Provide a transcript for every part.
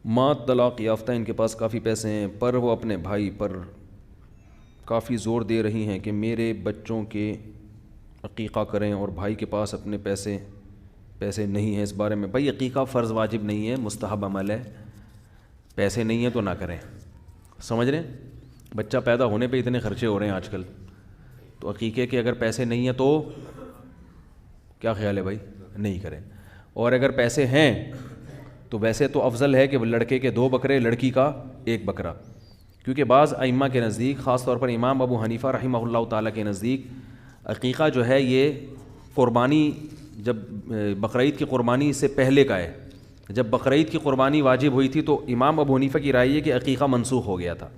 ماں طلاق یافتہ، ان کے پاس کافی پیسے ہیں، پر وہ اپنے بھائی پر کافی زور دے رہی ہیں کہ میرے بچوں کے عقیقہ کریں، اور بھائی کے پاس اپنے پیسے نہیں ہیں۔ اس بارے میں بھائی عقیقہ فرض واجب نہیں ہے، مستحب عمل ہے، پیسے نہیں ہیں تو نہ کریں، سمجھ رہے ہیں؟ بچہ پیدا ہونے پہ اتنے خرچے ہو رہے ہیں آج کل، تو عقیقے کے اگر پیسے نہیں ہیں تو کیا خیال ہے بھائی؟ نہیں کریں۔ اور اگر پیسے ہیں تو ویسے تو افضل ہے کہ لڑکے کے 2 بکرے، لڑکی کا 1 بکرا، کیونکہ بعض ائمہ کے نزدیک، خاص طور پر امام ابو حنیفہ رحمہ اللہ تعالیٰ کے نزدیک، عقیقہ جو ہے یہ قربانی، جب بقرعید کی قربانی سے پہلے کا ہے۔ جب بقرعید کی قربانی واجب ہوئی تھی تو امام ابو حنیفہ کی رائے ہے کہ عقیقہ منسوخ ہو گیا تھا،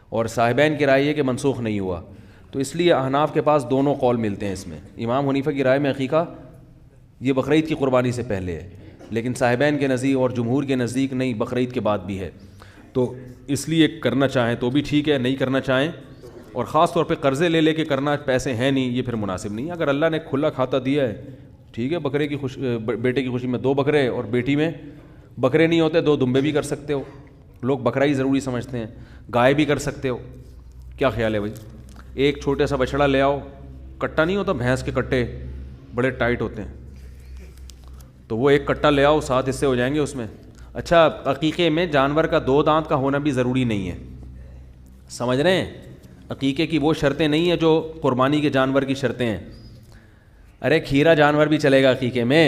اور صاحبین کی رائے ہے کہ منسوخ نہیں ہوا۔ تو اس لیے احناف کے پاس دونوں قول ملتے ہیں اس میں۔ امام حنیفہ کی رائے میں عقیقہ یہ بقرعید کی قربانی سے پہلے ہے، لیکن صاحبین کے نزدیک اور جمہور کے نزدیک نہیں، بقرعید کے بعد بھی ہے۔ تو اس لیے کرنا چاہیں تو بھی ٹھیک ہے، نہیں کرنا چاہیں، اور خاص طور پہ قرضے لے کے کرنا، پیسے ہیں نہیں، یہ پھر مناسب نہیں ہے۔ اگر اللہ نے کھلا کھاتا دیا ہے، ٹھیک ہے، بیٹے کی خوشی میں 2 بکرے، اور بیٹی میں بکرے نہیں ہوتے 2 دمبے بھی کر سکتے ہو، لوگ بکرا ہی ضروری سمجھتے ہیں، گائے بھی کر سکتے ہو، کیا خیال ہے بھائی؟ ایک چھوٹا سا بچڑا لے آؤ، کٹا نہیں ہوتا، بھینس کے کٹے بڑے ٹائٹ ہوتے ہیں، تو وہ ایک کٹا لے آؤ، 7 حصے ہو جائیں گے اس میں۔ اچھا، عقیقے میں جانور کا 2 دانت کا ہونا بھی ضروری نہیں ہے، سمجھ رہے ہیں؟ عقیقے کی وہ شرطیں نہیں ہیں جو قربانی کے جانور کی شرطیں ہیں۔ ارے کھیرا جانور بھی چلے گا عقیقے میں،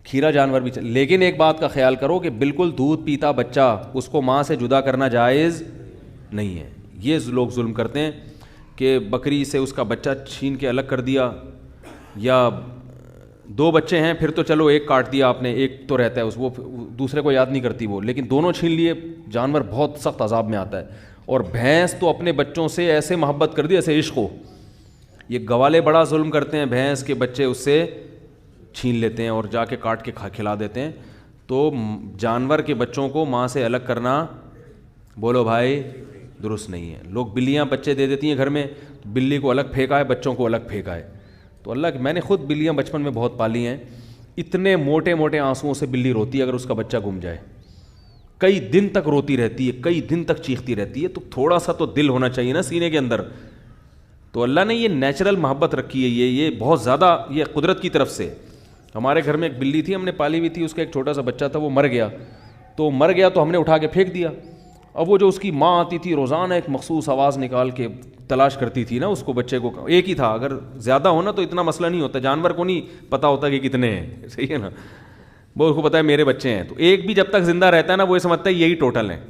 کھیرا جانور بھی لیکن ایک بات کا خیال کرو کہ بالکل دودھ پیتا بچہ، اس کو ماں سے جدا کرنا جائز نہیں ہے۔ یہ لوگ ظلم کرتے ہیں کہ بکری سے اس کا بچہ چھین کے الگ کر دیا، یا 2 بچے ہیں پھر تو چلو ایک کاٹ دیا آپ نے، ایک تو رہتا ہے وہ دوسرے کو یاد نہیں کرتی وہ، لیکن دونوں چھین لیے، جانور بہت سخت عذاب میں آتا ہے۔ اور بھینس تو اپنے بچوں سے ایسے محبت کر دی ایسے عشق ہو، یہ گوالے بڑا ظلم کرتے ہیں، بھینس کے بچے اس سے چھین لیتے ہیں اور جا کے کاٹ کے کھلا دیتے ہیں۔ تو جانور کے بچوں کو ماں سے الگ کرنا، بولو بھائی، درست نہیں ہے۔ لوگ بلیاں بچے دے دیتی ہیں گھر میں، بلی کو الگ پھینکا ہے، بچوں کو الگ پھینکا ہے۔ تو اللہ، میں نے خود بلیاں بچپن میں بہت پالی ہیں، اتنے موٹے موٹے آنسوؤں سے بلی روتی ہے اگر اس کا بچہ گم جائے، کئی دن تک روتی رہتی ہے، کئی دن تک چیختی رہتی ہے۔ تو تھوڑا سا تو دل ہونا چاہیے نا سینے کے اندر۔ تو اللہ نے یہ نیچرل محبت رکھی ہے، یہ بہت زیادہ، یہ قدرت کی طرف سے۔ ہمارے گھر میں ایک بلی تھی، ہم نے پالی ہوئی تھی، اس کا ایک چھوٹا سا بچہ تھا، وہ مر گیا تو ہم نے اٹھا کے پھینک دیا۔ اب وہ جو اس کی ماں آتی تھی روزانہ ایک مخصوص آواز نکال کے تلاش کرتی تھی نا اس کو، بچے کو، ایک ہی تھا، اگر زیادہ ہونا تو اتنا مسئلہ نہیں ہوتا، جانور کو نہیں پتہ ہوتا کہ کتنے ہیں، صحیح ہے نا، وہ اس کو پتہ ہے میرے بچے ہیں، تو ایک بھی جب تک زندہ رہتا ہے نا وہ یہ سمجھتا ہے یہی ٹوٹل ہیں،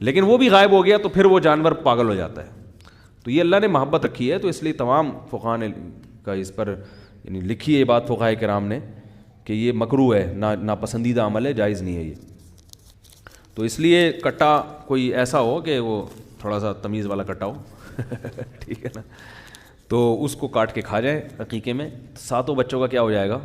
لیکن وہ بھی غائب ہو گیا تو پھر وہ جانور پاگل ہو جاتا ہے۔ تو یہ اللہ نے محبت رکھی ہے، تو اس لیے تمام فقہاء نے کا اس پر یعنی لکھی ہے یہ بات فقہاء کرام نے کہ یہ مکروہ ہے، ناپسندیدہ عمل ہے، جائز نہیں ہے یہ۔ تو اس لیے کٹا کوئی ایسا ہو کہ وہ تھوڑا سا تمیز والا کٹا ہو ٹھیک ہے نا، تو اس کو کاٹ کے کھا جائے عقیقے میں، 7 بچوں کا کیا ہو جائے گا؟